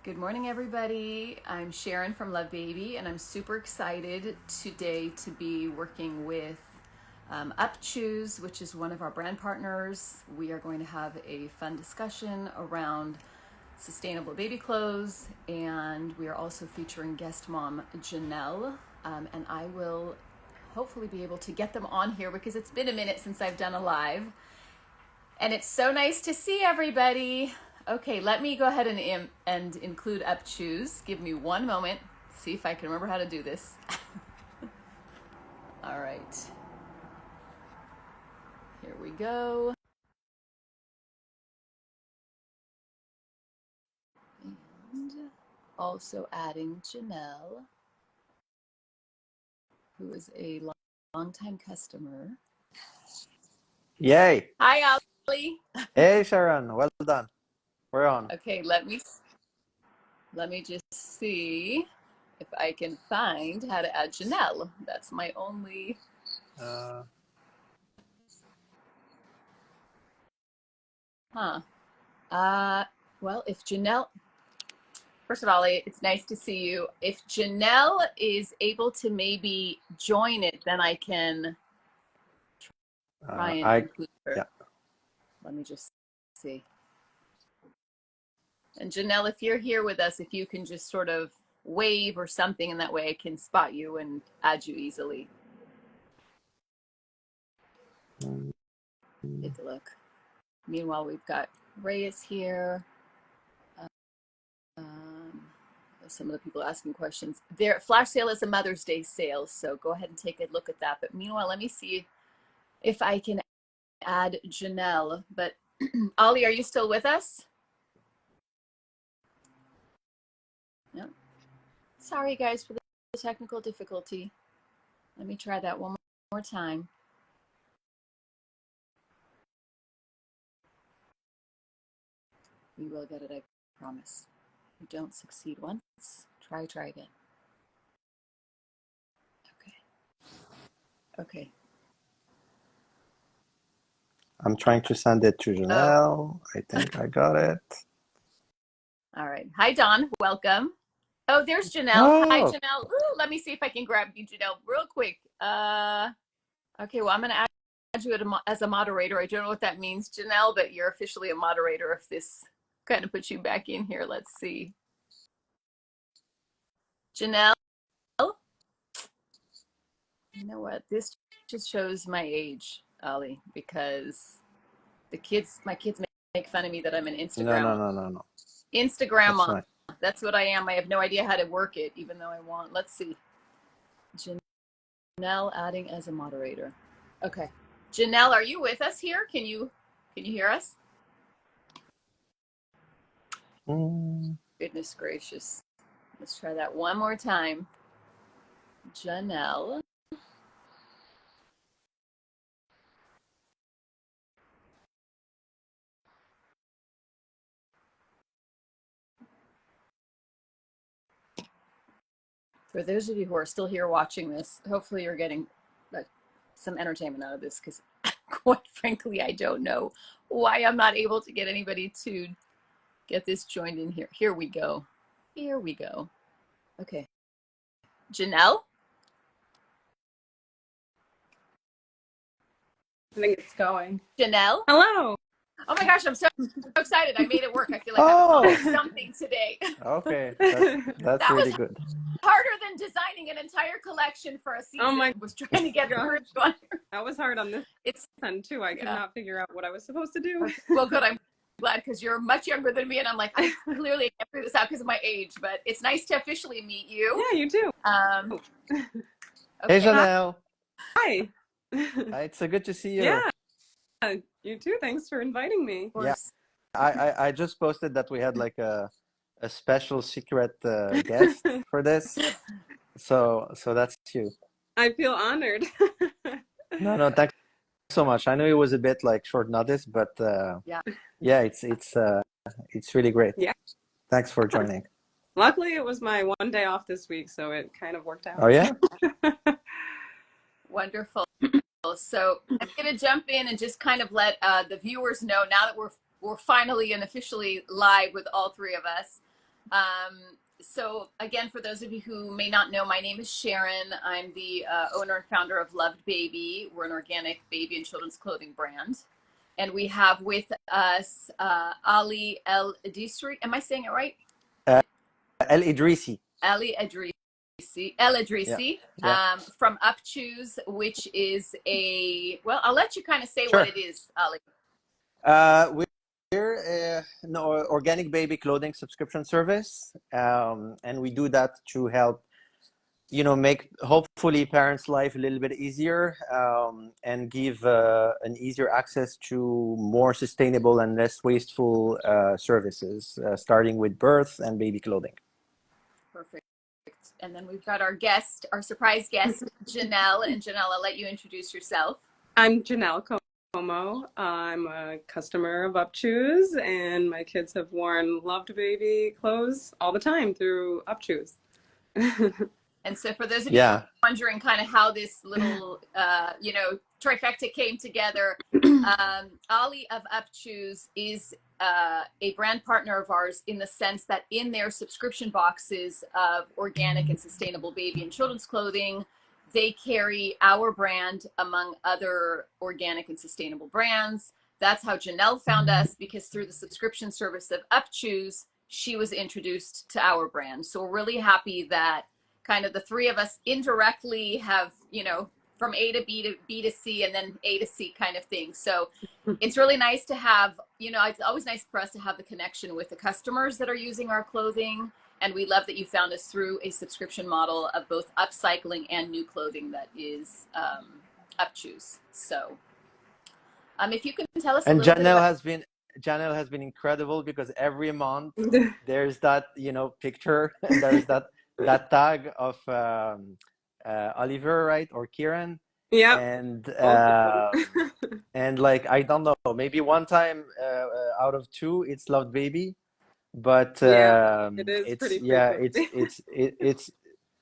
Good morning, everybody. I'm Sharon from Love Baby, and I'm super excited today to be working with UpChoose, which is one of our brand partners. We are going to have a fun discussion around sustainable baby clothes, and we are also featuring guest mom Janelle, and I will hopefully be able to get them on here because it's been a minute since I've done a live, and it's so nice to see everybody. Okay, let me go ahead and include UpChoose. Give me one moment, see if I can remember how to do this. All right, here we go. And also adding Janelle, who is a long-time customer. Yay! Hi, Ollie. Hey, Sharon. Well done. We're on. Okay, let me just see if I can find how to add Janelle. That's my only. Well, if Janelle, first of all, it's nice to see you. If Janelle is able to maybe join it, then I can try and include her. Yeah. Let me just see. And Janelle, if you're here with us, if you can just sort of wave or something, and that way I can spot you and add you easily. Take a look. Meanwhile, we've got Reyes here. Some of the people asking questions. Their flash sale is a Mother's Day sale, so go ahead and take a look at that. But meanwhile, let me see if I can add Janelle. But Ollie, are you still with us? No. Sorry, guys, for the technical difficulty. Let me try that one more time. We will get it, I promise. If you don't succeed once, try again. Okay. I'm trying to send it to Janelle. I think I got it. All right. Hi, Don. Welcome. Oh, there's Janelle. Oh. Hi, Janelle. Ooh, let me see if I can grab you, Janelle, real quick. Okay, well, I'm going to add you as a moderator. I don't know what that means, Janelle, but you're officially a moderator if this kind of puts you back in here. Let's see. Janelle? You know what? This just shows my age, Ollie, because my kids make fun of me that I'm an Instagram. No. Instagram mom. Nice. That's what I am. I have no idea how to work it, even though I want. Let's see. Janelle adding as a moderator. Okay. Janelle, are you with us here? Can you hear us? Goodness gracious. Let's try that one more time. Janelle. For those of you who are still here watching this, hopefully you're getting some entertainment out of this, because quite frankly, I don't know why I'm not able to get anybody to get this joined in here. Here we go. Okay. Janelle? I think it's going. Janelle? Hello. Oh my gosh, I'm so excited. I made it work. I feel like I've accomplished something today. Okay, that's really good. Harder than designing an entire collection for a season. Oh my was trying to get the group on. That was hard on this end too. I could not figure out what I was supposed to do. Well, good. I'm glad, because you're much younger than me, and I'm like, I clearly can't figure this out because of my age. But it's nice to officially meet you. Yeah, you too. Okay. Hey, Janelle. Hi. It's so good to see you. Yeah, you too. Thanks for inviting me. Yeah, I just posted that we had like a special secret guest for this. So that's you. I feel honored. No, thanks so much. I know it was a bit like short notice, but yeah, it's really great. Yeah. Thanks for joining. Luckily, it was my one day off this week, so it kind of worked out. Oh yeah. Wonderful. So I'm going to jump in and just kind of let the viewers know, now that we're finally and officially live with all three of us. So again, for those of you who may not know, my name is Sharon. I'm the owner and founder of Loved Baby. We're an organic baby and children's clothing brand. And we have with us Ali El Adisri. Am I saying it right? Uh, El Idrisi. Ali Adrisi. El Yeah. Adrisi Yeah. From UpChoose, which is a, well, I'll let you kind of say what Sure. it is, Ali. We're an organic baby clothing subscription service, and we do that to help, make hopefully parents' life a little bit easier, and give an easier access to more sustainable and less wasteful services, starting with birth and baby clothing. Perfect. And then we've got our guest, our surprise guest, Janelle. And Janelle, I'll let you introduce yourself. I'm Janelle Como. I'm a customer of UpChoose, and my kids have worn Loved Baby clothes all the time through UpChoose. And so for those of you wondering kind of how this little, trifecta came together, Ali of UpChoose is a brand partner of ours in the sense that in their subscription boxes of organic and sustainable baby and children's clothing, they carry our brand among other organic and sustainable brands. That's how Janelle found us, because through the subscription service of UpChoose, she was introduced to our brand. So we're really happy that kind of the three of us indirectly have, from A to B to B to C and then A to C kind of thing. So it's really nice to have, it's always nice for us to have the connection with the customers that are using our clothing. And we love that you found us through a subscription model of both upcycling and new clothing that is UpChoose. So if you can tell us a little bit about... Janelle has been incredible, because every month there's that, picture, and there's that tag of Oliver, right? Or Kieran. Yeah. And like, I don't know, maybe one time out of two, it's Loved Baby. But it is pretty frequent.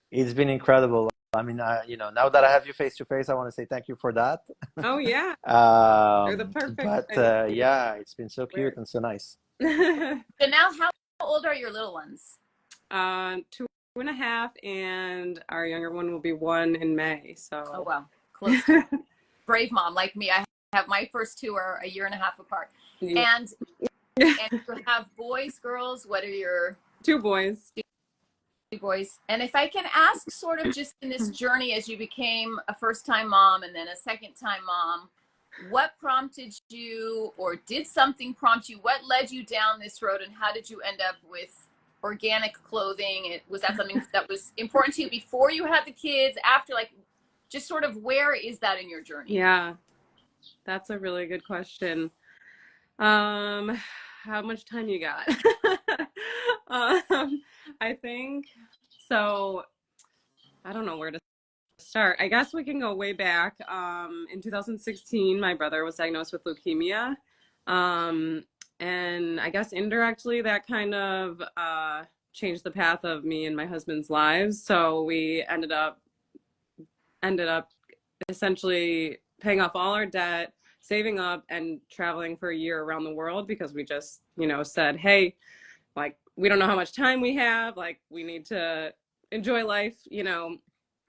It's been incredible. I mean, now that I have you face to face, I want to say thank you for that. Oh yeah. They're the perfect. But yeah, it's been so cute and so nice. Janelle, how old are your little ones? 2.5, and our younger one will be 1 in May. So. Oh wow, close. Brave mom like me. I have my first two are 1.5 years apart. Yeah. And you have boys, girls. What are your... 2 boys? 2 boys. And if I can ask, sort of just in this journey as you became a first-time mom and then a second-time mom, what prompted you, or did something prompt you? What led you down this road, and how did you end up with organic clothing? Was that something that was important to you before you had the kids, after, like, just sort of where is that in your journey? Yeah, that's a really good question. How much time you got? I think so. I don't know where to start. I guess we can go way back. In 2016, my brother was diagnosed with leukemia. And I guess indirectly that kind of changed the path of me and my husband's lives. So we ended up essentially paying off all our debt, saving up, and traveling for a year around the world, because we just, said, hey, like, we don't know how much time we have, like, we need to enjoy life,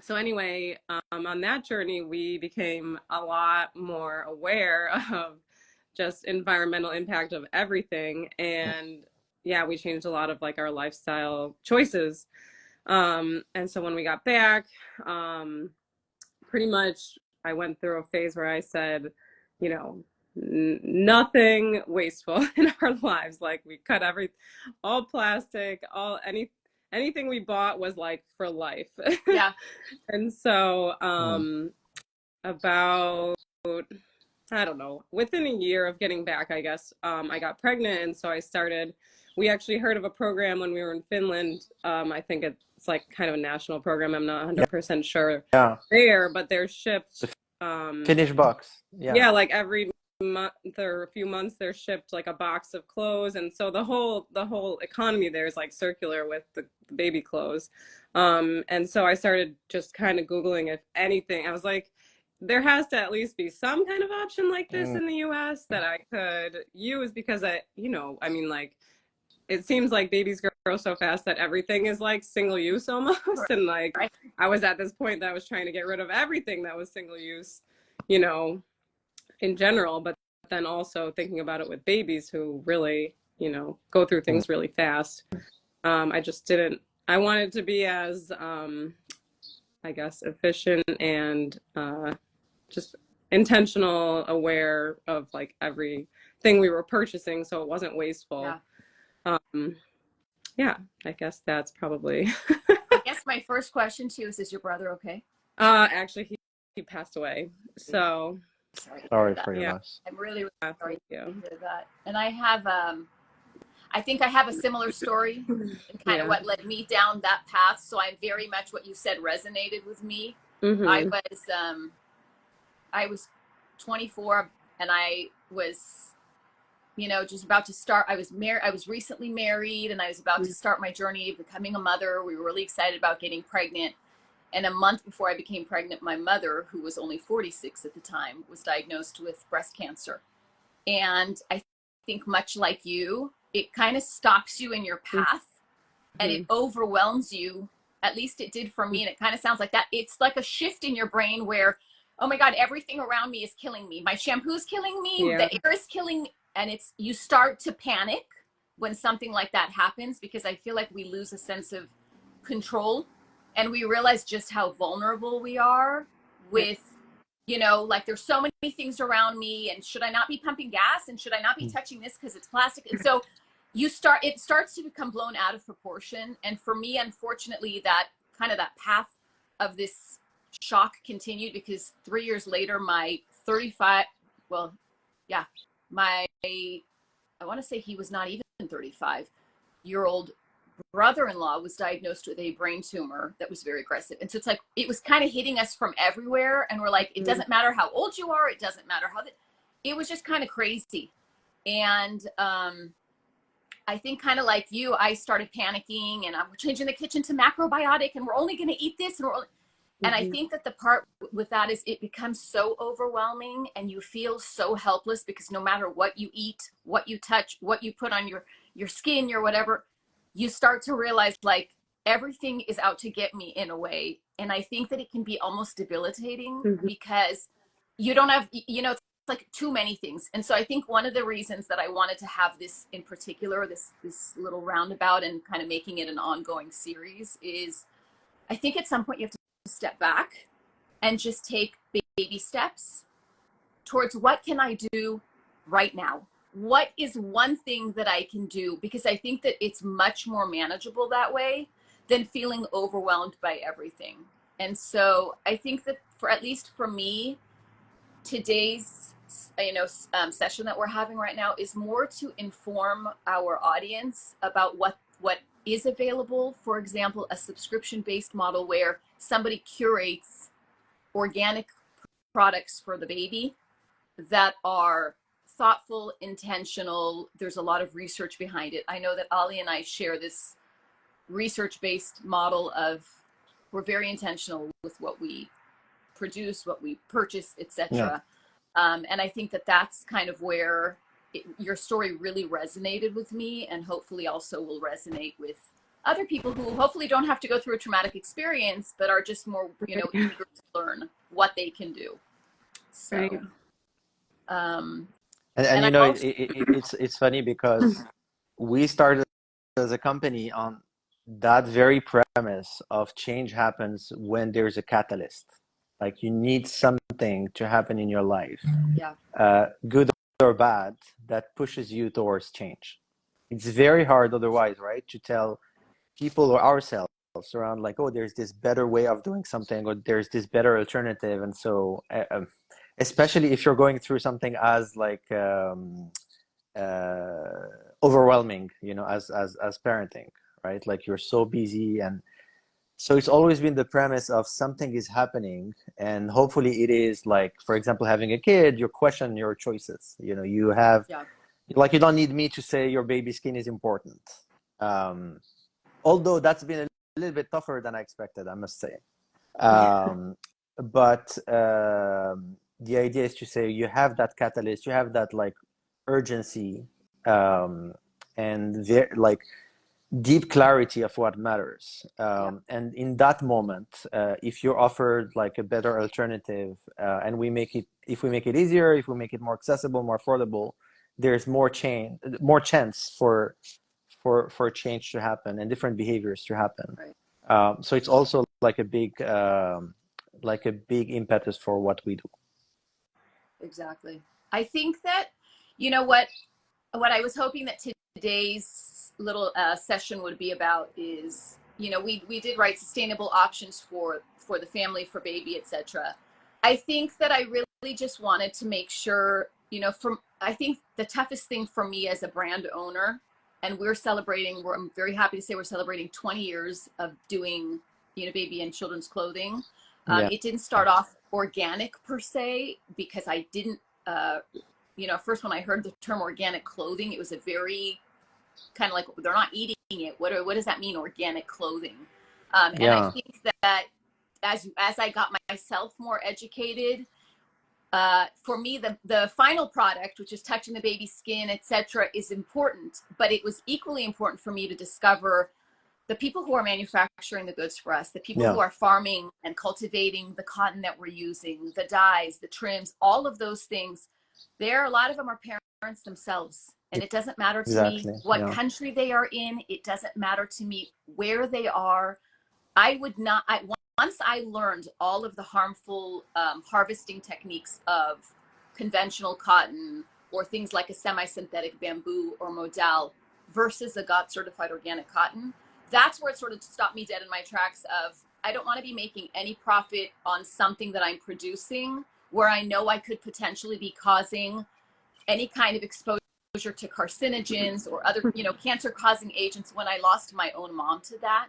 So anyway, on that journey, we became a lot more aware of just environmental impact of everything. And yeah, we changed a lot of like our lifestyle choices. And so when we got back, pretty much I went through a phase where I said, nothing wasteful in our lives. Like, we cut all plastic, anything we bought was like for life. Yeah. And so about, I don't know, within a year of getting back, I guess, I got pregnant. And so we actually heard of a program when we were in Finland. I think it's like kind of a national program. I'm not 100% sure there, but they're shipped. Finnish box. Yeah, like every month or a few months, they're shipped like a box of clothes. And so the whole economy there is like circular with the baby clothes. And so I started just kind of Googling if anything. I was like, there has to at least be some kind of option like this in the US that I could use, because I mean, like, it seems like babies grow so fast that everything is like single use almost. And like, Right. I was at this point that I was trying to get rid of everything that was single use, you know, in general, but then also thinking about it with babies who really, you know, go through things really fast. I just didn't, I wanted to be as, I guess, efficient and just intentional, aware of like everything we were purchasing so it wasn't wasteful. Yeah. Um, yeah, I guess that's probably. I guess my first question to you is your brother okay? Actually, he passed away. So, Sorry to hear Sorry that. for your yeah, loss. I'm really, really sorry thank you. to hear that. And I have, I think I have a similar story and kind of Yeah. what led me down that path. So I'm very much what you said resonated with me. I Mm-hmm. was, I was 24 and I was, you know, just about to start. I was married. I was recently married and I was about to start my journey of becoming a mother. We were really excited about getting pregnant. And a month before I became pregnant, my mother, who was only 46 at the time, was diagnosed with breast cancer. And I think much like you, it kind of stops you in your path and it overwhelms you. At least it did for me. And it kind of sounds like that. It's like a shift in your brain where, oh my God, everything around me is killing me. My shampoo's killing me. Yeah. The air is killing me. And it's, you start to panic when something like that happens because I feel like we lose a sense of control and we realize just how vulnerable we are Yeah. with, you know, like there's so many things around me and should I not be pumping gas and should I not be touching this because it's plastic? And so it starts to become blown out of proportion. And for me, unfortunately, that kind of that path of this shock continued because 3 years later, my 35, well, yeah, my, I want to say he was not even 35-year-old brother-in-law was diagnosed with a brain tumor that was very aggressive. And so it's like, it was kind of hitting us from everywhere. And we're like, it doesn't matter how old you are. It doesn't matter it was just kind of crazy. And, I think kind of like you, I started panicking and I'm changing the kitchen to macrobiotic and we're only going to eat this. And I think that the part with that is it becomes so overwhelming and you feel so helpless because no matter what you eat, what you touch, what you put on your skin, your whatever, you start to realize like everything is out to get me in a way. And I think that it can be almost debilitating Mm-hmm. because you don't have, you know, it's like too many things. And so I think one of the reasons that I wanted to have this in particular, this little roundabout and kind of making it an ongoing series is I think at some point you have to step back and just take baby steps towards what can I do right now? What is one thing that I can do? Because I think that it's much more manageable that way than feeling overwhelmed by everything. And so I think that for at least for me, today's session that we're having right now is more to inform our audience about what is available. For example, a subscription-based model where somebody curates organic products for the baby that are thoughtful, intentional. There's a lot of research behind it. I know that Ali and I share this research-based model of we're very intentional with what we produce, what we purchase, Yeah. etc. And I think that that's kind of where your story really resonated with me and hopefully also will resonate with other people who hopefully don't have to go through a traumatic experience, but are just more, you know, eager to learn what they can do. So, Right. and You I know, also, it's funny because we started as a company on that very premise of change happens when there's a catalyst. Like you need something to happen in your life, yeah, good or bad, that pushes you towards change. It's very hard otherwise, right? To tell people or ourselves around like, oh, there's this better way of doing something, or there's this better alternative. And so, especially if you're going through something as like overwhelming, you know, as parenting, right? Like you're so busy, and so it's always been the premise of something is happening, and hopefully it is like, for example, having a kid, you question your choices. You know, you have yeah, like you don't need me to say your baby skin is important. Um, Although that's been a little bit tougher than I expected, I must say. But the idea is to say you have that catalyst, you have that like urgency, um, and like deep clarity of what matters. And in that moment, if you're offered like a better alternative, and if we make it easier, if we make it more accessible, more affordable, there's more chance for change to happen and different behaviors to happen. Right. So it's also like a big impetus for what we do. Exactly. I think that, you know, what I was hoping that today's little session would be about is, you know, we did write sustainable options for the family, for baby, etc. I think that I really just wanted to make sure, you know, I think the toughest thing for me as a brand owner, and I'm very happy to say we're celebrating 20 years of doing, you know, baby and children's clothing. Yeah. It didn't start off organic per se, because I didn't, you know, first when I heard the term organic clothing, it was a very kind of like, they're not eating it. What does that mean, organic clothing? And I think that as I got myself more educated, for me, the final product, which is touching the baby's skin, etc., is important. But it was equally important for me to discover the people who are manufacturing the goods for us, the people who are farming and cultivating the cotton that we're using, the dyes, the trims, all of those things. A lot of them are parents themselves. And it doesn't matter to me what country they are in. It doesn't matter to me where they are. Once I learned all of the harmful harvesting techniques of conventional cotton, or things like a semi-synthetic bamboo or modal versus a GOTS certified organic cotton, that's where it sort of stopped me dead in my tracks of, I don't want to be making any profit on something that I'm producing where I know I could potentially be causing any kind of exposure to carcinogens or other, you know, cancer causing agents, when I lost my own mom to that.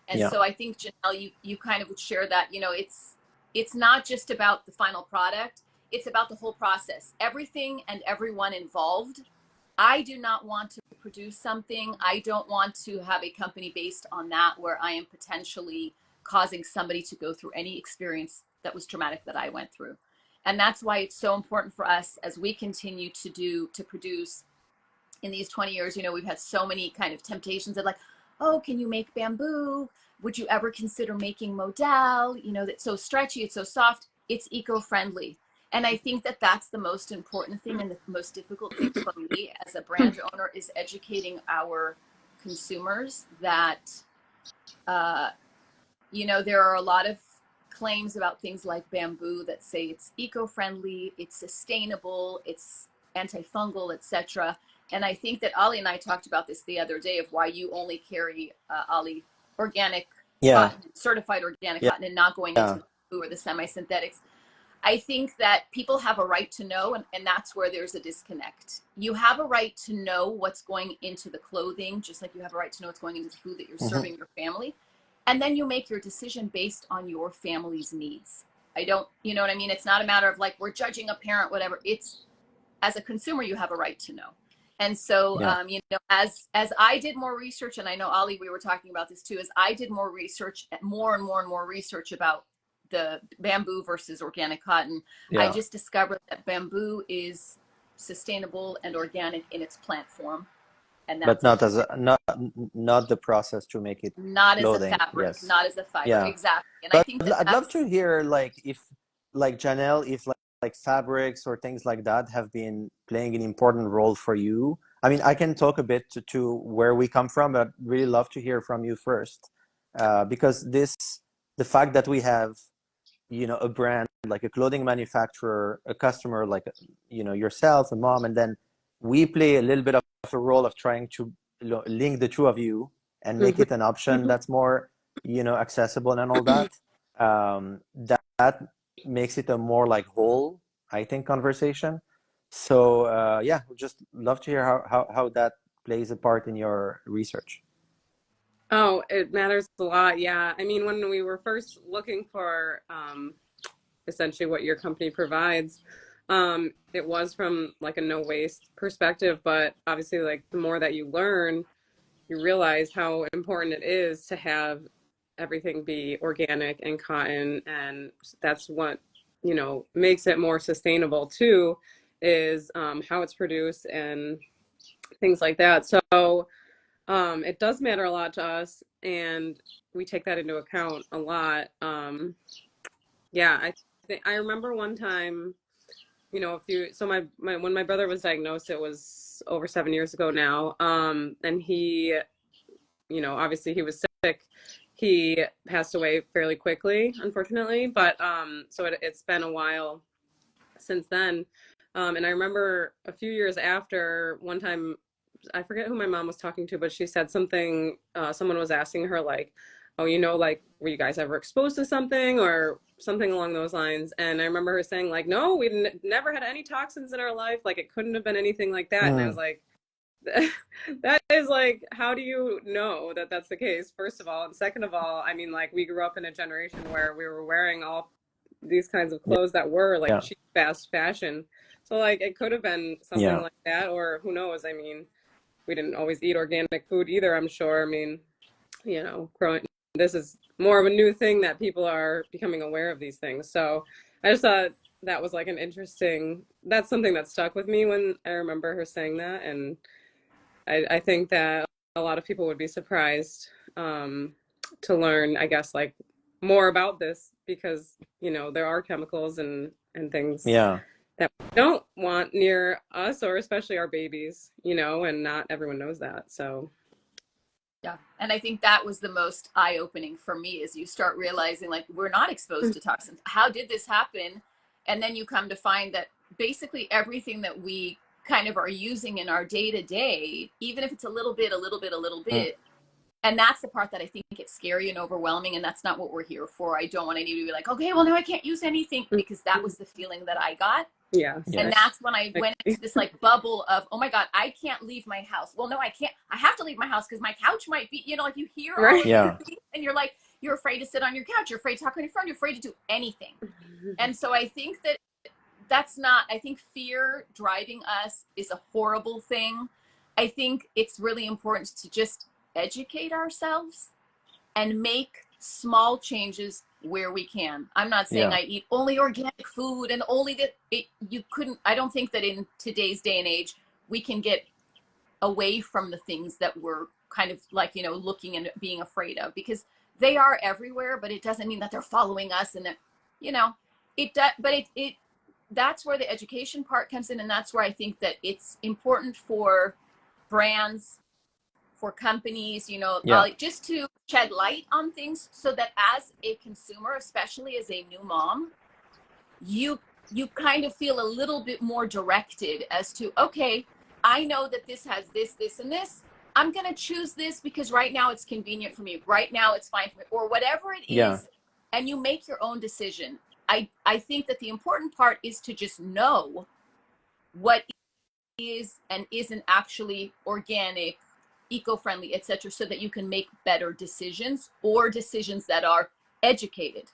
And so I think, Janelle, you kind of would share that, you know, it's not just about the final product, it's about the whole process, everything and everyone involved. I do not want to produce something. I don't want to have a company based on that, where I am potentially causing somebody to go through any experience that was traumatic that I went through. And that's why it's so important for us, as we continue to produce in these 20 years. You know, we've had so many kind of temptations of like, oh, can you make bamboo? Would you ever consider making modal? You know, that's so stretchy, it's so soft, it's eco-friendly. And I think that that's the most important thing, and the most difficult thing for me as a brand owner is educating our consumers that, you know, there are a lot of claims about things like bamboo that say it's eco-friendly, it's sustainable, it's antifungal, etc. And I think that Ali and I talked about this the other day, of why you only carry, Ali, organic cotton, certified organic cotton, and not going into the bamboo or the semi-synthetics. I think that people have a right to know, and that's where there's a disconnect. You have a right to know what's going into the clothing, just like you have a right to know what's going into the food that you're serving your family. And then you make your decision based on your family's needs. You know what I mean? It's not a matter of like, we're judging a parent, whatever. It's, as a consumer, you have a right to know. And so, you know, as I did more research, and I know, Ali, we were talking about this too, as I did more research, more and more research about the bamboo versus organic cotton, I just discovered that bamboo is sustainable and organic in its plant form. And that's not the process to make it not clothing. As a fabric, not as a fiber. Yeah. Exactly. And but I think I'd love to hear, like, if, like, Janelle, if like fabrics or things like that have been playing an important role for you. I mean, I can talk a bit to where we come from, but I'd really love to hear from you first, because the fact that we have, you know, a brand like a clothing manufacturer, a customer like, you know, yourself, a mom, and then we play a little bit of a role of trying to, you know, link the two of you and make it an option that's more, you know, accessible and all that. That makes it a more like whole, I think, conversation. So yeah, we'd just love to hear how that plays a part in your research. Oh, it matters a lot. Yeah. I mean, when we were first looking for essentially what your company provides, it was from like a no waste perspective, but obviously, like, the more that you learn, you realize how important it is to have everything be organic and cotton. And that's what, you know, makes it more sustainable too, is how it's produced and things like that. So it does matter a lot to us, and we take that into account a lot. Yeah, I think I remember one time, you know, a few, so my when my brother was diagnosed, it was over 7 years ago now. And he, you know, obviously he was sick. He passed away fairly quickly, unfortunately, but so it's been a while since then. And I remember a few years after, one time, I forget who my mom was talking to, but she said something, someone was asking her, like, oh, you know, like, were you guys ever exposed to something or something along those lines? And I remember her saying, like, no, we never had any toxins in our life. Like, it couldn't have been anything like that. And I was Mm, like, that is like, how do you know that that's the case, first of all? And second of all, I mean, like, we grew up in a generation where we were wearing all these kinds of yeah, clothes that were like yeah, cheap, fast fashion. So, like, it could have been something yeah, like that, or who knows? I mean, we didn't always eat organic food either, I'm sure. I mean, you know, growing, this is more of a new thing that people are becoming aware of these things. So I just thought that was like an interesting, that's something that stuck with me when I remember her saying that. And I think that a lot of people would be surprised to learn, I guess, like more about this because, you know, there are chemicals and things yeah, that we don't want near us or especially our babies, you know, and not everyone knows that. So, Yeah. And I think that was the most eye opening for me is you start realizing like we're not exposed to toxins. How did this happen? And then you come to find that basically everything that we kind of are using in our day to day, even if it's a little bit, a little bit, a little mm, bit, and that's the part that I think it's scary and overwhelming, and that's not what we're here for. I don't want anybody to be like, okay, well now I can't use anything, because that was the feeling that I got. yes, yeah, And that's when I I went agree. into this like bubble of, oh my God, I can't leave my house. Well, no, I can't. I have to leave my house because my couch might be, you know, like you hear all Right. of these yeah, things and you're like, you're afraid to sit on your couch. You're afraid to talk on your phone. You're afraid to do anything. And so I think that that's not, I think fear driving us is a horrible thing. I think it's really important to just educate ourselves and make small changes where we can. I'm not saying yeah, I eat only organic food and only that you couldn't, I don't think that in today's day and age, we can get away from the things that we're kind of like, you know, looking and being afraid of, because they are everywhere, but it doesn't mean that they're following us and that, you know, it does, but that's where the education part comes in. And that's where I think that it's important for brands, for companies, you know, yeah, just to shed light on things so that as a consumer, especially as a new mom, you you kind of feel a little bit more directed as to, okay, I know that this has this and this. I'm going to choose this because right now it's convenient for me. Right now it's fine for me, or whatever it yeah, is, and you make your own decision. I think that the important part is to just know what is and isn't actually organic, eco-friendly, etc., so that you can make better decisions, or decisions that are educated.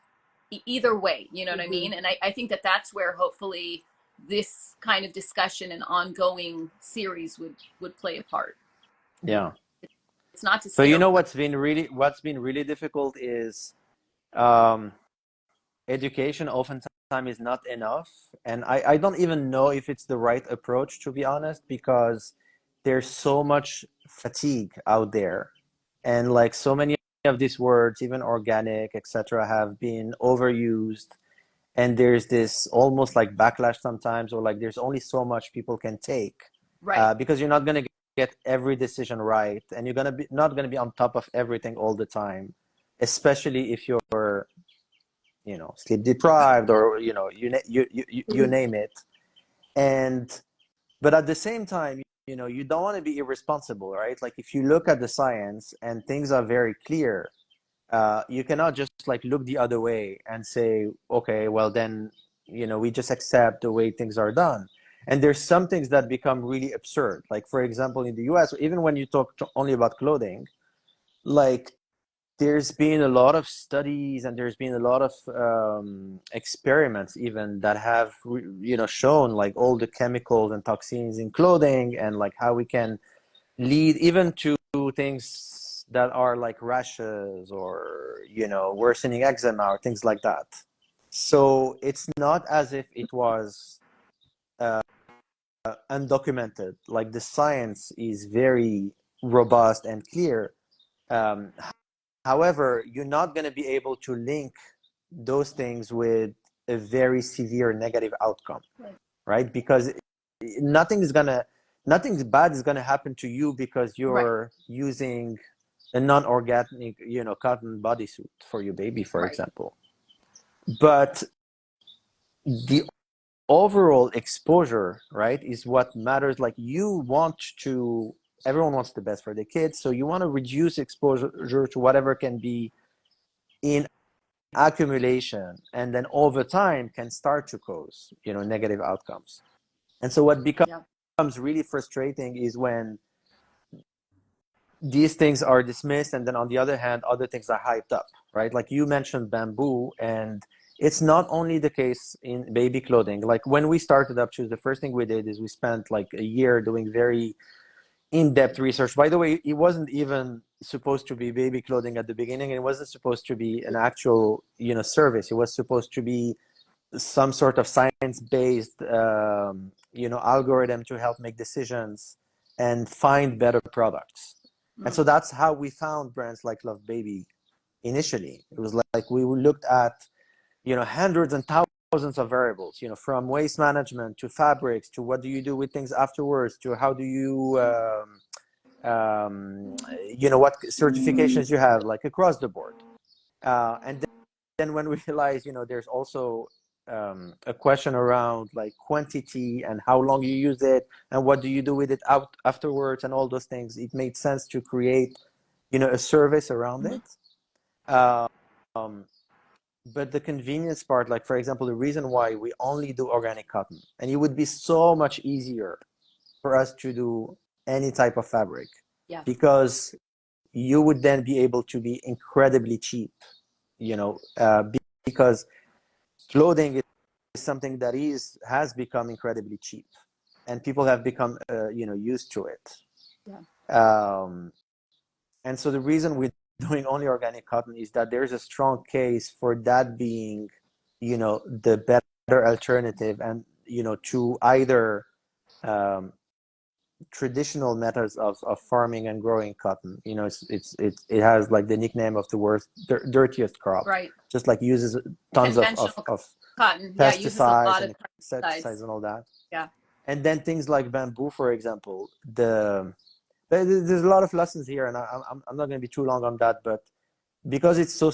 Either way, you know what I Hmm. mean? And I think that that's where hopefully this kind of discussion and ongoing series would play a part. You know, yeah. it's not to So you scare. know what's been really difficult is um, education oftentimes is not enough, and I don't even know if it's the right approach, to be honest, because there's so much fatigue out there, and like so many of these words, even organic, etc., have been overused, and there's this almost like backlash sometimes, or like there's only so much people can take, Right. because you're not going to get every decision right, and you're gonna be not going to be on top of everything all the time, especially if you're, sleep deprived, or you name it. And but at the same time, you don't want to be irresponsible, right? Like if you look at the science and things are very clear, you cannot just like look the other way and say, okay, well then, we just accept the way things are done. And there's some things that become really absurd. Like for example, in the US, even when you talk only about clothing, like there's been a lot of studies, and there's been a lot of experiments even that have shown like all the chemicals and toxins in clothing, and like how we can lead even to things that are like rashes, or worsening eczema or things like that. So it's not as if it was undocumented. Like the science is very robust and clear. Um, However, you're not going to be able to link those things with a very severe negative outcome, right? Because nothing's gonna, nothing bad is gonna happen to you because you're using a non-organic, cotton bodysuit for your baby, for example. But the overall exposure, right, is what matters. Like everyone wants the best for the kids, so you want to reduce exposure to whatever can be in accumulation, and then over time can start to cause negative outcomes. And so what becomes really frustrating is when these things are dismissed, and then on the other hand other things are hyped up, right? Like you mentioned bamboo, and it's not only the case in baby clothing. Like when we started UpChoose, the first thing we did is we spent like a year doing very in-depth research. By the way, it wasn't even supposed to be baby clothing at the beginning. It wasn't supposed to be an actual service. It was supposed to be some sort of science-based algorithm to help make decisions and find better products. And so that's how we found brands like Love Baby initially. It was like we looked at hundreds and thousands of variables, from waste management to fabrics to what do you do with things afterwards to how do you what certifications you have, like across the board. And then when we realized there's also a question around like quantity and how long you use it and what do you do with it afterwards and all those things, it made sense to create a service around it. But the convenience part, like for example, the reason why we only do organic cotton, and it would be so much easier for us to do any type of fabric, because you would then be able to be incredibly cheap, because clothing is something that has become incredibly cheap, and people have become used to it. And so the reason we're doing only organic cotton is that there's a strong case for that being the better alternative, and to either traditional methods of farming and growing cotton. It has like the nickname of the worst dirtiest crop, just like uses tons of cotton uses a pesticides lot and of insecticides and all that. And then things like bamboo, for example, there's a lot of lessons here, and I'm not going to be too long on that, but because it's so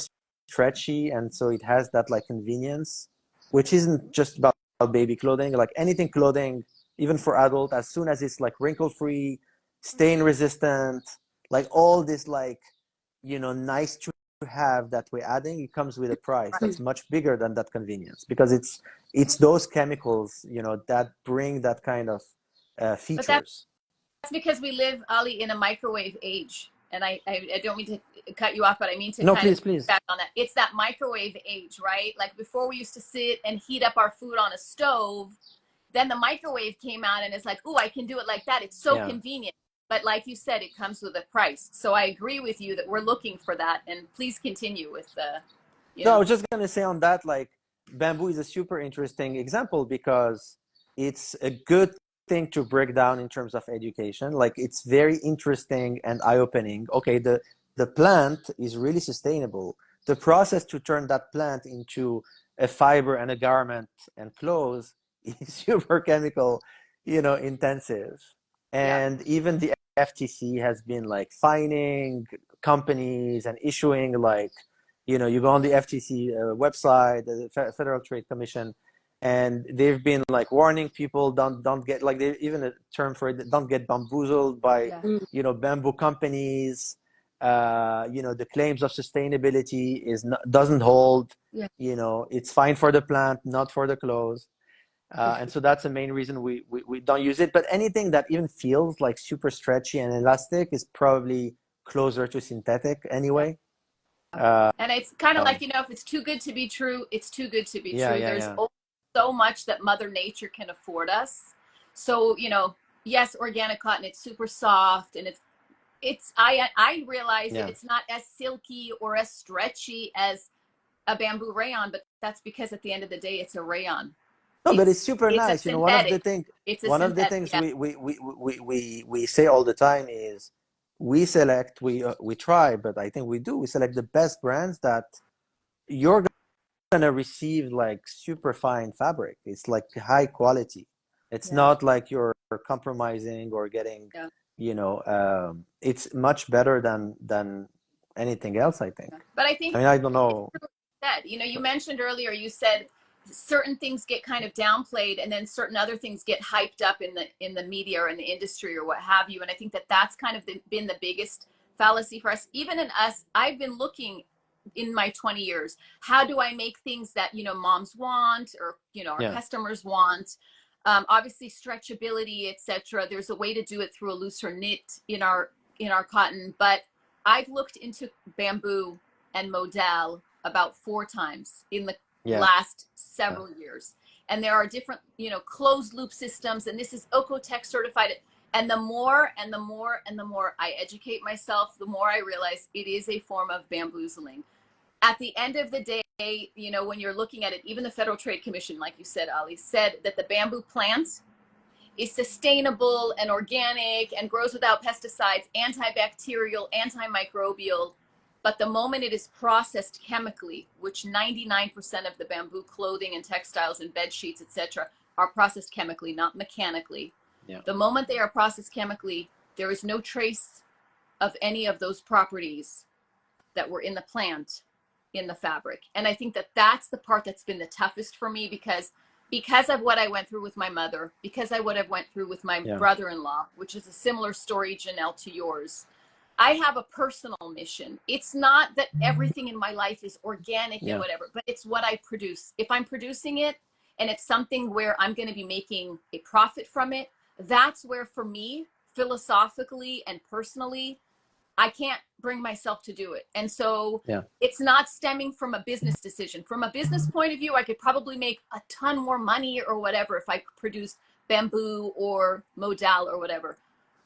stretchy and so it has that like convenience, which isn't just about baby clothing, like anything clothing, even for adult, as soon as it's like wrinkle free, stain resistant, like all this like nice to have that we're adding, it comes with a price that's much bigger than that convenience, because it's those chemicals that bring that kind of features. That's because we live, Ali, in a microwave age. And I don't mean to cut you off, but I mean to please. back on that. It's that microwave age, right? Like before we used to sit and heat up our food on a stove. Then the microwave came out and it's like, oh, I can do it like that. It's so convenient. But like you said, it comes with a price. So I agree with you that we're looking for that. And please continue with the, No, I was just going to say on that, like bamboo is a super interesting example because it's a good thing to break down in terms of education. Like it's very interesting and eye-opening. Okay, the plant is really sustainable. The process to turn that plant into a fiber and a garment and clothes is super chemical, intensive. And even the FTC has been like fining companies and issuing like, you go on the FTC website, the Federal Trade Commission, and they've been like warning people don't get, like they even a term for it, don't get bamboozled by bamboo companies. The claims of sustainability doesn't hold. It's fine for the plant, not for the clothes. And so that's the main reason we don't use it. But anything that even feels like super stretchy and elastic is probably closer to synthetic anyway. And it's kind of like, if it's too good to be true, it's too good to be true. There's so much that Mother Nature can afford us. So, yes, organic cotton, it's super soft, and I realize that it's not as silky or as stretchy as a bamboo rayon, but that's because at the end of the day, it's a rayon. No, but it's super it's a nice. You know, one of the synthetic. thing, It's a one of the synthetic. things Yeah. we say all the time is we try, but I think we select the best brands that you're gonna receive like super fine fabric. It's like high quality. It's Yeah. not like you're compromising or getting, Yeah. it's much better than anything else, I think. But I I think mean, I don't it's know. true what you said. You know, you mentioned earlier, you said certain things get kind of downplayed and then certain other things get hyped up in the media or in the industry or what have you. And I think that that's kind of been the biggest fallacy for us. Even in us, I've been looking in my 20 years, how do I make things that, you know, moms want or, you know, our Yeah, customers want? Obviously stretchability, etc. There's a way to do it through a looser knit in our cotton, but I've looked into bamboo and modal about 4 times in the yeah, last yeah. several years. And there are different, you know, closed loop systems, and this is Ocotech certified. And the more and the more and the more I educate myself, the more I realize it is a form of bamboozling. At the end of the day, you know, when you're looking at it, even the Federal Trade Commission, like you said, Ali, said that the bamboo plant is sustainable and organic and grows without pesticides, antibacterial, antimicrobial. But the moment it is processed chemically, which 99% of the bamboo clothing and textiles and bed sheets, etc., are processed chemically, not mechanically. Yeah. The moment they are processed chemically, there is no trace of any of those properties that were in the plant in the fabric. And I think that that's the part that's been the toughest for me because of what I went through with my mother, because I would have went through with my Yeah. brother-in-law, which is a similar story, Janelle, to yours. I have a personal mission. It's not that everything in my life is organic and Yeah. whatever, but it's what I produce. If I'm producing it and it's something where I'm going to be making a profit from it, that's where for me, philosophically and personally, I can't bring myself to do it. And so Yeah. it's not stemming from a business decision. From a business point of view, I could probably make a ton more money or whatever if I produced bamboo or modal or whatever.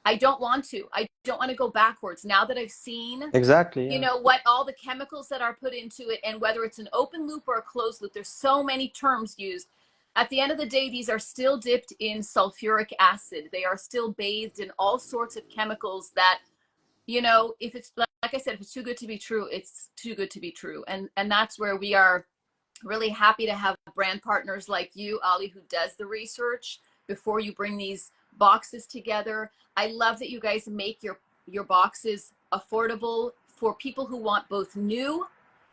I don't want to. I don't want to go backwards now that I've seen, Exactly. you Yeah. know, what all the chemicals that are put into it and whether it's an open loop or a closed loop. There's so many terms used. At the end of the day, these are still dipped in sulfuric acid. They are still bathed in all sorts of chemicals that, you know, if it's like I said, if it's too good to be true, it's too good to be true. And that's where we are really happy to have brand partners like you, Ali, who does the research before you bring these boxes together. I love that you guys make your boxes affordable for people who want both new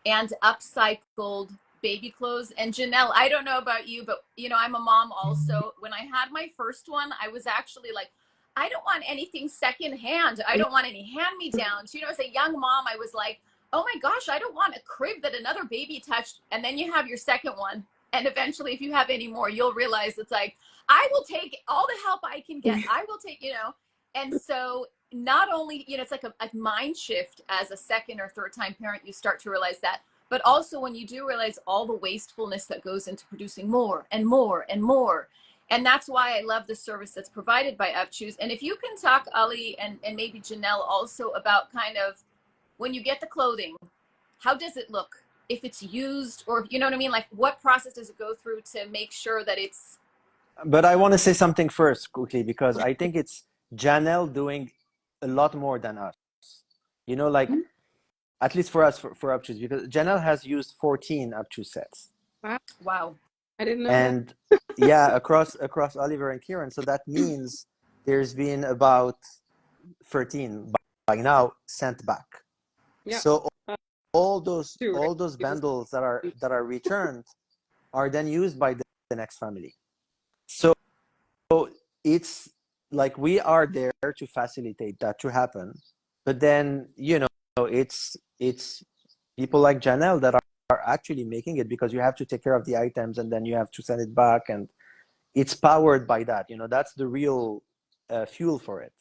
and upcycled baby clothes. And Janelle, I don't know about you, but you know, I'm a mom also. When I had my first one, I was actually like, I don't want anything secondhand. I don't want any hand-me-downs. You know, as a young mom, I was like, oh my gosh, I don't want a crib that another baby touched. And then you have your second one. And eventually, if you have any more, you'll realize it's like, I will take all the help I can get. I will take, you know. And so not only, you know, it's like a mind shift as a second or third time parent, you start to realize that. But also when you do realize all the wastefulness that goes into producing more and more and more. And that's why I love the service that's provided by UpChoose. And if you can talk, Ali, and maybe Janelle also about kind of when you get the clothing, how does it look? If it's used or, you know what I mean? Like what process does it go through to make sure that it's... But I want to say something first quickly because I think it's Janelle doing a lot more than us. You know, like at least for us for UpChoose, because Janelle has used 14 UpChoose sets. Wow. I didn't know that. And yeah, across Oliver and Kieran. So that means there's been about 13 by now sent back. Yeah. So all those Two, right? bundles that are returned are then used by the next family. So it's like we are there to facilitate that to happen. But then, you know, it's people like Janelle that are actually making it because you have to take care of the items and then you have to send it back, and it's powered by that. You know, that's the real fuel for it.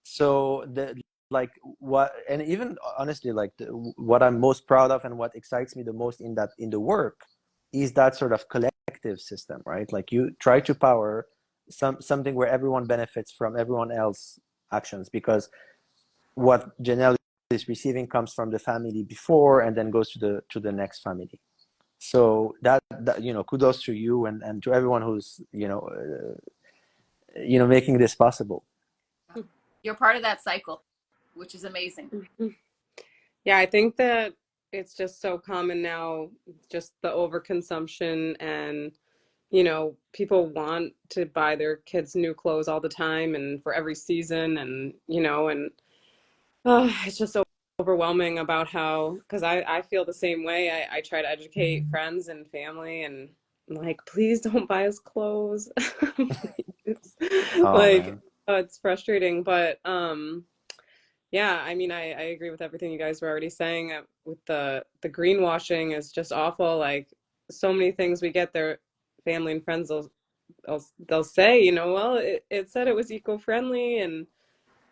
So the like what, and even honestly, like what I'm most proud of and what excites me the most in the work is that sort of collective system, right? Like you try to power something where everyone benefits from everyone else actions, because what Janelle is receiving comes from the family before and then goes to the next family. So that kudos to you and to everyone who's making this possible. You're part of that cycle, which is amazing. Yeah, I think that it's just so common now, just the overconsumption, and people want to buy their kids new clothes all the time and for every season, and it's just so overwhelming about how, because I feel the same way. I try to educate friends and family, and like, please don't buy us clothes. It's Oh like, man. it's frustrating, but yeah, I mean, I agree with everything you guys were already saying. With the greenwashing is just awful. Like, so many things we get, their family and friends they'll say, well, it said it was eco-friendly, and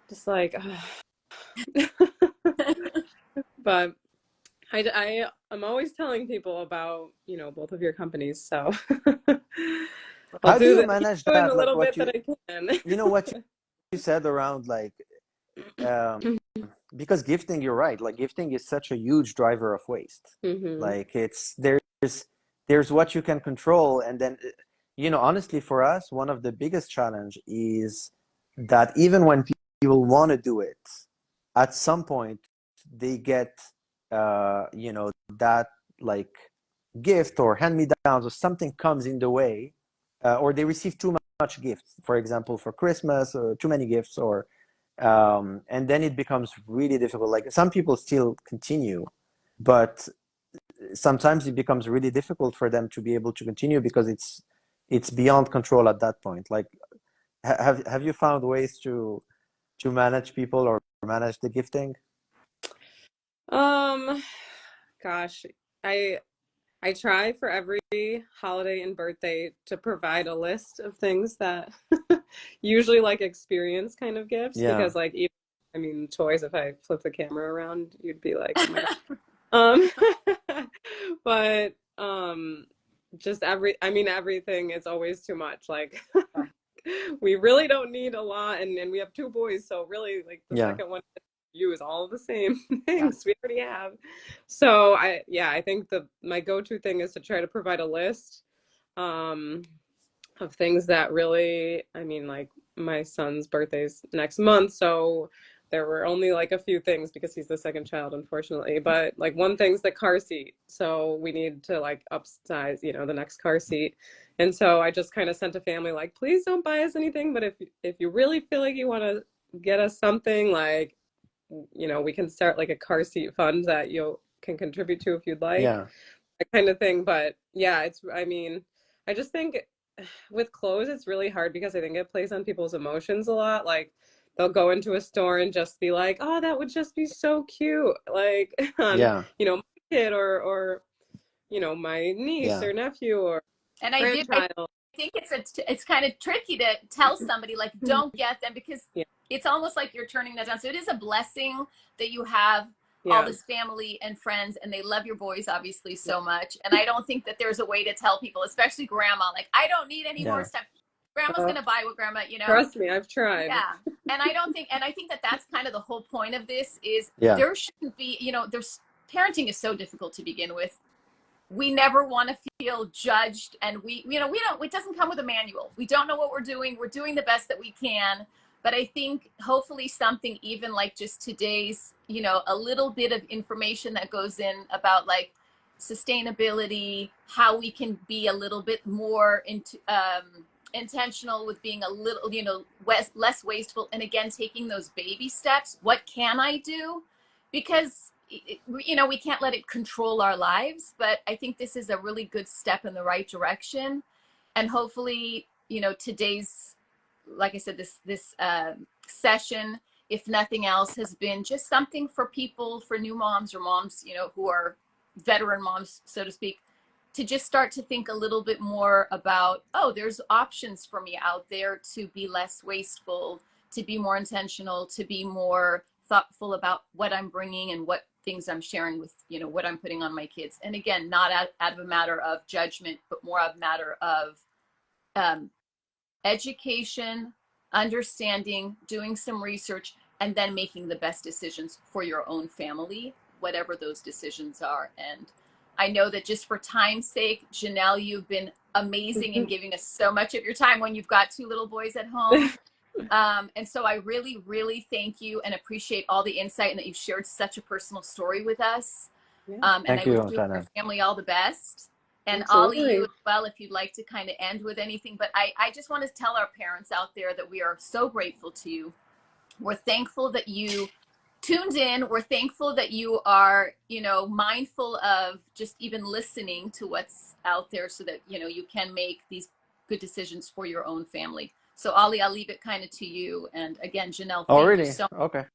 just like, but I'm always telling people about, both of your companies. So I'll How do you keep manage doing that? the Like little what bit that you I can. what you said around like um, because gifting, you're right. Like gifting is such a huge driver of waste. Hmm. Like there's what you can control, and then honestly, for us, one of the biggest challenge is that even when people want to do it, at some point they get that like gift or hand me downs or something comes in the way, or they receive too much gifts, for example, for Christmas, or too many gifts, or and then it becomes really difficult. Like some people still continue, but sometimes it becomes really difficult for them to be able to continue because it's beyond control at that point. Like have you found ways to manage people or manage the gifting? Um, Gosh, I I try for every holiday and birthday to provide a list of things that usually like experience kind of gifts, Yeah, because like, even, I mean, toys, if I flip the camera around, you'd be like, oh my God. Um, but just everything is always too much. Like, we really don't need a lot, and we have two boys, so really, like, the yeah, second one use all the same Yeah. things we already have. So I think my go-to thing is to try to provide a list um of things that really, I mean, like, my son's birthday's next month, so there were only like a few things because he's the second child, unfortunately. But like, one thing's the car seat, so we need to like upsize, the next car seat. And so I just kind of sent a family like, please don't buy us anything, but if you really feel like you want to get us something, like, we can start like a car seat fund that you can contribute to if you'd like, yeah, that kind of thing. But yeah, I mean, I just think with clothes, it's really hard because I think it plays on people's emotions a lot. Like, they'll go into a store and just be like, oh, that would just be so cute. Like, on, yeah, my kid, or, my niece yeah, or nephew or And I grandchild. think it's kind of tricky to tell somebody like don't get them because Yeah. it's almost like you're turning that down. So it is a blessing that you have all Yeah. this family and friends, and they love your boys obviously so much. And I don't think that there's a way to tell people, especially grandma, like I don't need any more yeah, stuff. Grandma's Uh, gonna buy what grandma. Trust me, I've tried. Yeah. And I think that that's kind of the whole point of this is yeah, there shouldn't be, there's parenting is so difficult to begin with. We never want to feel judged, and we don't, it doesn't come with a manual. We don't know what we're doing the best that we can. But I think hopefully something even like just today's, a little bit of information that goes in about like sustainability, how we can be a little bit more into intentional with being a little, less wasteful, and again taking those baby steps. What can I do? Because we can't let it control our lives, but I think this is a really good step in the right direction. And hopefully, today's, like I said, this session, if nothing else, has been just something for people, for new moms or moms, who are veteran moms, so to speak, to just start to think a little bit more about, oh, there's options for me out there to be less wasteful, to be more intentional, to be more thoughtful about what I'm bringing and what things I'm sharing with, what I'm putting on my kids. And again, not out of a matter of judgment, but more of a matter of um, education, understanding, doing some research, and then making the best decisions for your own family, whatever those decisions are. And I know that just for time's sake, Janelle, you've been amazing in giving us so much of your time when you've got two little boys at home. And so I really, really thank you and appreciate all the insight and that you've shared such a personal story with us. Yeah, And Thank I wish you, you and your Shannon. family all the best. And Ollie, you absolutely. as well, if you'd like to kind of end with anything. But I just want to tell our parents out there that we are so grateful to you. We're thankful that you tuned in. We're thankful that you are, mindful of just even listening to what's out there so that, you can make these good decisions for your own family. So Ollie, I'll leave it kind of to you. And again, Janelle, Oh, thank you really? so Okay.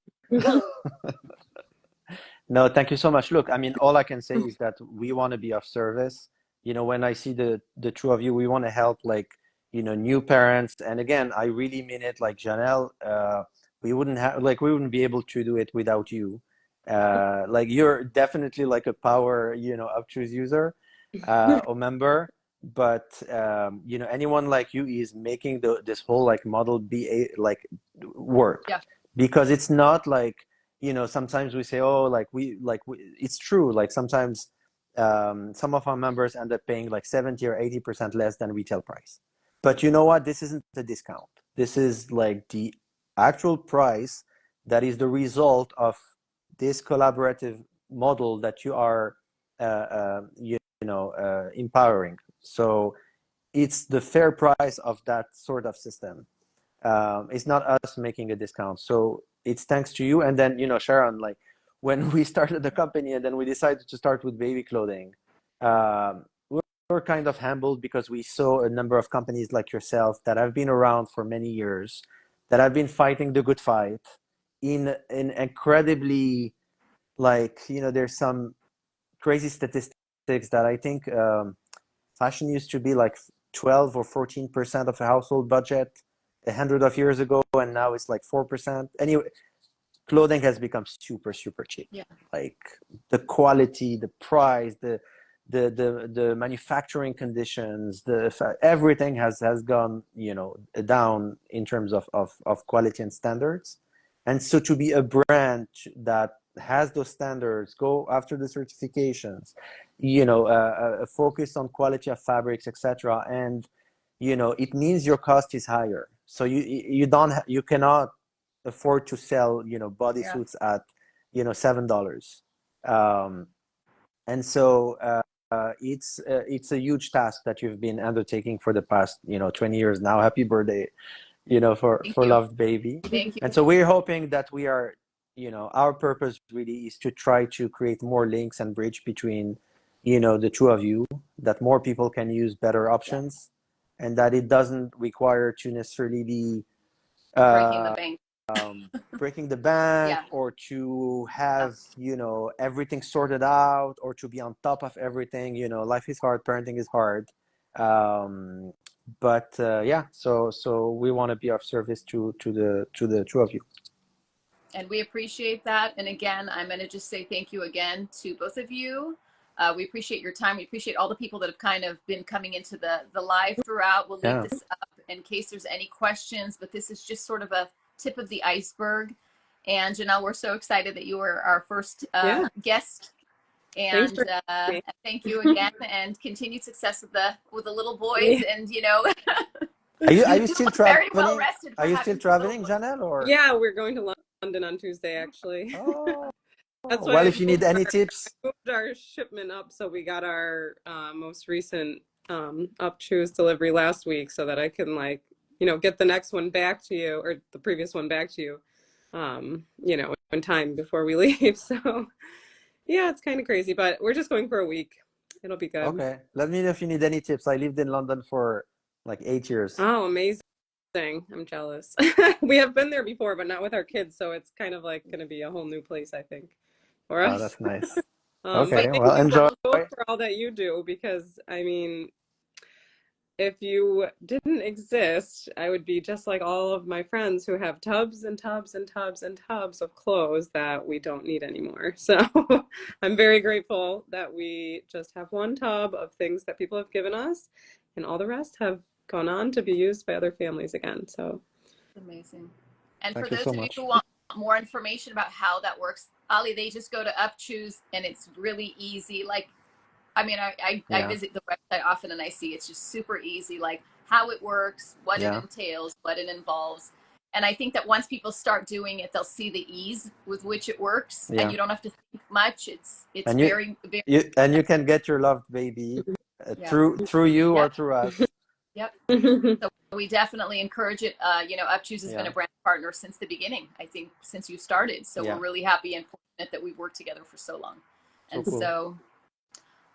No, thank you so much. Look, I mean, all I can say is that we want to be of service. When I see the two of you, we want to help like, new parents. And again, I really mean it. Like Janelle, we wouldn't be able to do it without you. Like you're definitely like a power, UpChoose user, or member. But anyone like you is making this whole like model be work, yeah, because it's not like, sometimes we say, oh, it's true. Like sometimes some of our members end up paying like 70 or 80% less than retail price. But you know what? This isn't a discount. This is like the actual price that is the result of this collaborative model that you are, empowering. So it's the fair price of that sort of system. It's not us making a discount. So it's thanks to you. And then, Sharon, like when we started the company and then we decided to start with baby clothing, we were kind of humbled because we saw a number of companies like yourself that have been around for many years, that have been fighting the good fight in incredibly, like, there's some crazy statistics that I think fashion used to be like 12 or 14% of a household budget 100 of years ago, and now it's like 4%. Anyway, clothing has become super, super cheap. yeah, Like the quality, the price, the manufacturing conditions, everything has gone, down in terms of quality and standards. And so to be a brand that has those standards, go after the certifications, focus on quality of fabrics, etc., and it means your cost is higher. So you cannot afford to sell yeah. bodysuits at $7. um, and so it's a huge task that you've been undertaking for the past 20 years now. Happy birthday, Thank for you. loved baby. Thank And you. so we're hoping that we are, our purpose really is to try to create more links and bridge between the two of you, that more people can use better Yeah. options, and that it doesn't require to necessarily be Breaking the uh, bank. breaking the bank, Yeah. or to Yeah. have everything sorted out, or to be on top of everything. Life is hard, parenting is hard. um, but yeah, so we want to be of service to the two of you. And we appreciate that. And again, I'm going to just say thank you again to both of you. We appreciate your time. We appreciate all the people that have kind of been coming into the live throughout. We'll leave Yeah, this up in case there's any questions, but this is just sort of a tip of the iceberg. And Janelle, we're so excited that you were our first Yeah, guest. thanks And for having thank you me. again, and continued success with the little boys. Yeah. And are you you still look very well traveling? rested Are for you still having two little traveling, boys. Janelle, or? Yeah, we're going to London on Tuesday, actually. Oh, That's well, why if you need any tips. I moved our shipment up, so we got our most recent UpChoose delivery last week, so that I can get the next one back to you, or the previous one back to you, in time before we leave. So yeah, it's kind of crazy, but we're just going for a week. It'll be good. Okay, let me know if you need any tips. I lived in London for like 8 years. Oh, amazing. I'm jealous. We have been there before, but not with our kids, so it's kind of like going to be a whole new place, I think, for Oh, us. that's nice. But Okay, thank well, you enjoy. both for all that you do, because I mean, if you didn't exist, I would be just like all of my friends who have tubs and tubs and tubs and tubs of clothes that we don't need anymore. So I'm very grateful that we just have one tub of things that people have given us, and all the rest have gone on to be used by other families again. So Amazing. And for Thank you those so of you who much. want more information about how that works, Ali, they just go to UpChoose and it's really easy. Like I mean, I Yeah. visit the website often and I see it's just super easy, like how it works, what it Yeah. entails, what it involves. And I think that once people start doing it, they'll see the ease with which it works, and Yeah. you don't have to think much. It's And very, very, you can get your loved baby yeah. through you or Yep. through us. Yep. So we definitely encourage it. You know, UpChoose has been Yeah. a brand partner since the beginning, I think, since you started. So we're Yeah. really happy and fortunate that we've worked together for so long. So And cool. so,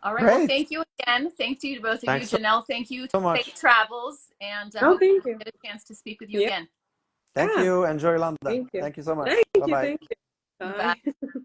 all right. Well, Great. thank you again. Thank you to both of you. Thanks Janelle, thank you. so Safe much. travels. And Oh, hope thank we you. get a chance to speak with you Yeah. again. Thank Yeah. you. Enjoy London. Thank you. Thank you so much. Thank you. Bye-bye. Thank you. Bye. Bye.